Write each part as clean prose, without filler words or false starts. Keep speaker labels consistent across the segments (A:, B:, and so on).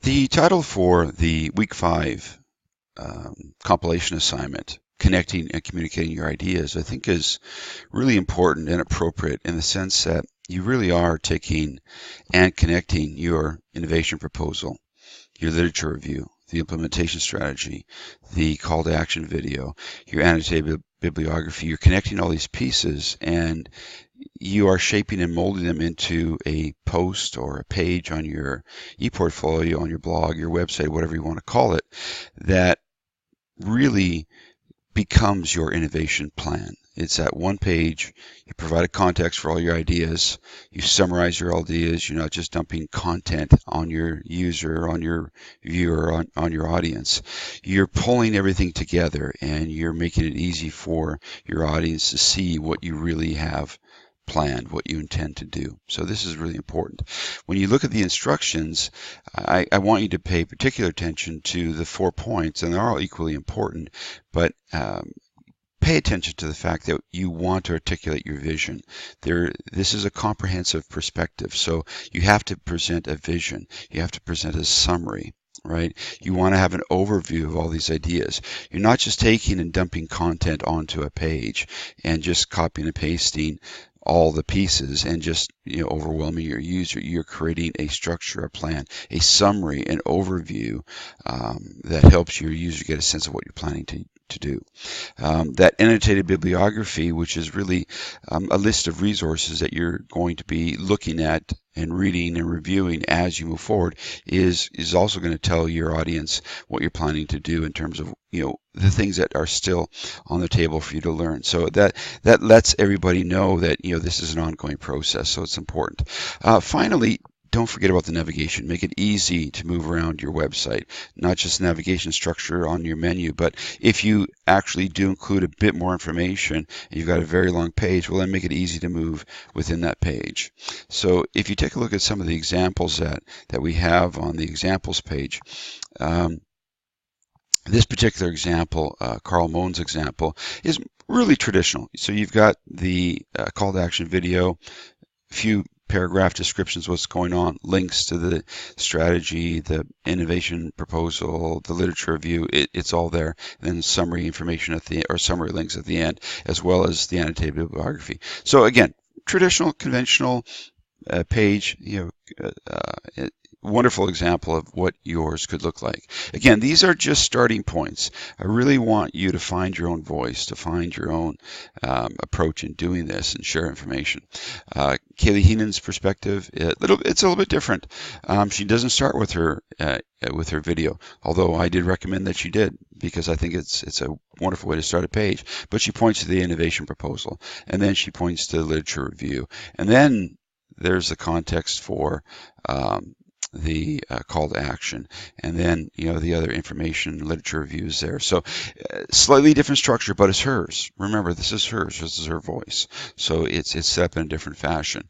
A: The title for the week 5 compilation assignment, connecting and communicating your ideas, I think is really important and appropriate in the sense that you really are taking and connecting your innovation proposal, your literature review, the implementation strategy, the call to action video, your annotated bibliography. You're connecting all these pieces and you are shaping and molding them into a post or a page on your e-portfolio, on your blog, your website, whatever you want to call it, that really becomes your innovation plan. It's that one page. You provide a context for all your ideas. You summarize your ideas. You're not just dumping content on your user, on your viewer, on your audience. You're pulling everything together and you're making it easy for your audience to see what you really have planned, what you intend to do. So this is really important. When you look at the instructions, I want you to pay particular attention to the 4 points, and they're all equally important, but pay attention to the fact that you want to articulate your vision. This is a comprehensive perspective, so you have to present a vision. You have to present a summary, right? You want to have an overview of all these ideas. You're not just taking and dumping content onto a page and just copying and pasting all the pieces and just overwhelming your user. You're creating a structure, a plan, a summary, an overview that helps your user get a sense of what you're planning to do. That annotated bibliography, which is really a list of resources that you're going to be looking at and reading and reviewing as you move forward, is also going to tell your audience what you're planning to do in terms of the things that are still on the table for you to learn. So that lets everybody know that this is an ongoing process. So it's important. Finally, don't forget about the navigation. Make it easy to move around your website, not just navigation structure on your menu, but if you actually do include a bit more information and you've got a very long page, well, then make it easy to move within that page. So if you take a look at some of the examples that we have on the examples page, this particular example, Carl Mohn's example, is really traditional. So you've got the call to action video, a few paragraph descriptions, what's going on, links to the strategy, the innovation proposal, the literature review, it's all there, and then summary information at the, or summary links at the end, as well as the annotated bibliography. So again, traditional, conventional page, wonderful example of what yours could look like. Again, these are just starting points. I really want you to find your own voice, to find your own approach in doing this and share information. Kaylee Heenan's perspective, it's a little bit different. She doesn't start with her video, although I did recommend that she did, because I think it's a wonderful way to start a page. But she points to the innovation proposal, and then she points to the literature review, and then there's the context for the call to action, and then the other information, literature reviews there. So slightly different structure, but it's hers. Remember, this is hers. This is her voice. So it's set up in a different fashion.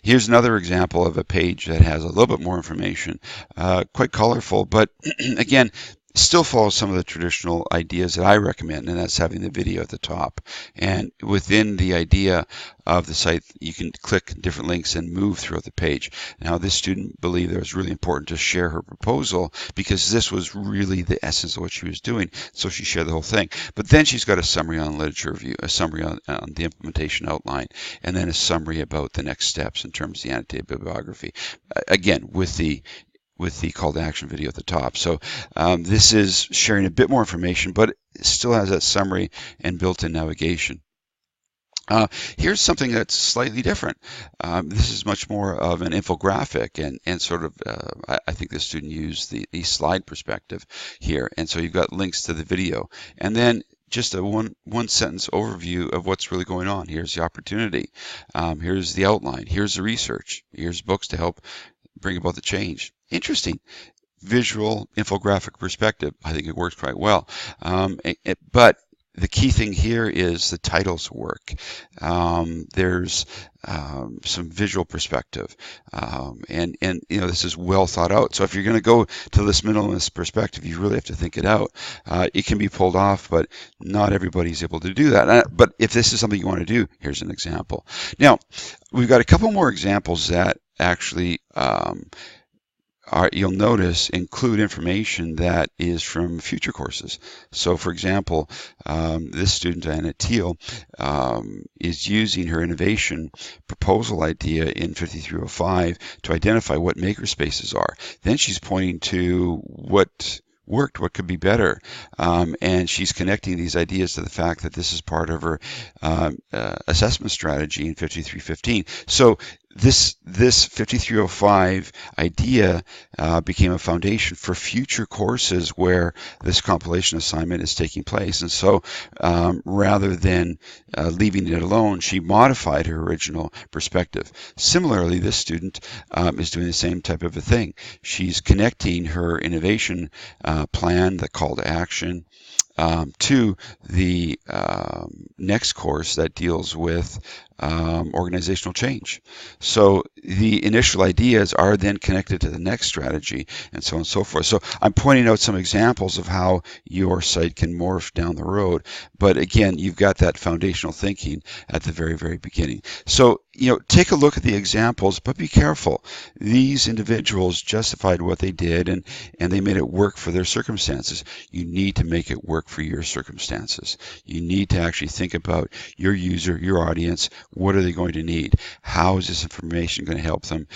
A: Here's another example of a page that has a little bit more information, quite colorful, but again, still follows some of the traditional ideas that I recommend, and that's having the video at the top. And within the idea of the site, you can click different links and move throughout the page. Now, this student believed it was really important to share her proposal because this was really the essence of what she was doing, so she shared the whole thing. But then she's got a summary on literature review, a summary on the implementation outline, and then a summary about the next steps in terms of the annotated bibliography. Again, with the call to action video at the top. So this is sharing a bit more information, but it still has that summary and built-in navigation. Here's something that's slightly different. This is much more of an infographic and sort of, I think the student used the slide perspective here. And so you've got links to the video. And then just a one sentence overview of what's really going on. Here's the opportunity. Here's the outline. Here's the research. Here's books to help bring about the change. Interesting visual infographic perspective. I think it works quite well. But the key thing here is the titles work. There's some visual perspective, and this is well thought out. So if you're going to go to this minimalist perspective, you really have to think it out. It can be pulled off, but not everybody's able to do that. But if this is something you want to do, here's an example. Now, we've got a couple more examples that actually you'll notice include information that is from future courses. So for example, this student, Diana Teal, is using her innovation proposal idea in 5305 to identify what makerspaces are. Then she's pointing to what worked, what could be better, and she's connecting these ideas to the fact that this is part of her assessment strategy in 5315. So this 5305 idea became a foundation for future courses where this compilation assignment is taking place. And so rather than leaving it alone, she modified her original perspective. Similarly, this student is doing the same type of a thing. She's connecting her innovation plan, the call to action, to the next course that deals with organizational change. So the initial ideas are then connected to the next strategy, and so on and so forth. So I'm pointing out some examples of how your site can morph down the road. But again, you've got that foundational thinking at the very, very beginning. So, take a look at the examples, but be careful. These individuals justified what they did, and they made it work for their circumstances. You need to make it work for your circumstances. You need to actually think about your user, your audience. What are they going to need? How is this information going to help them,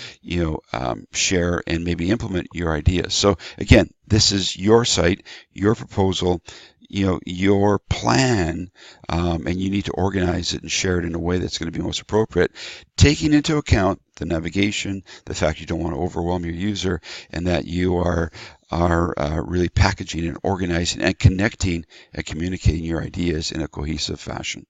A: share and maybe implement your ideas? So again, this is your site, your proposal, your plan, and you need to organize it and share it in a way that's going to be most appropriate, taking into account the navigation, the fact you don't want to overwhelm your user, and that you are really packaging and organizing and connecting and communicating your ideas in a cohesive fashion.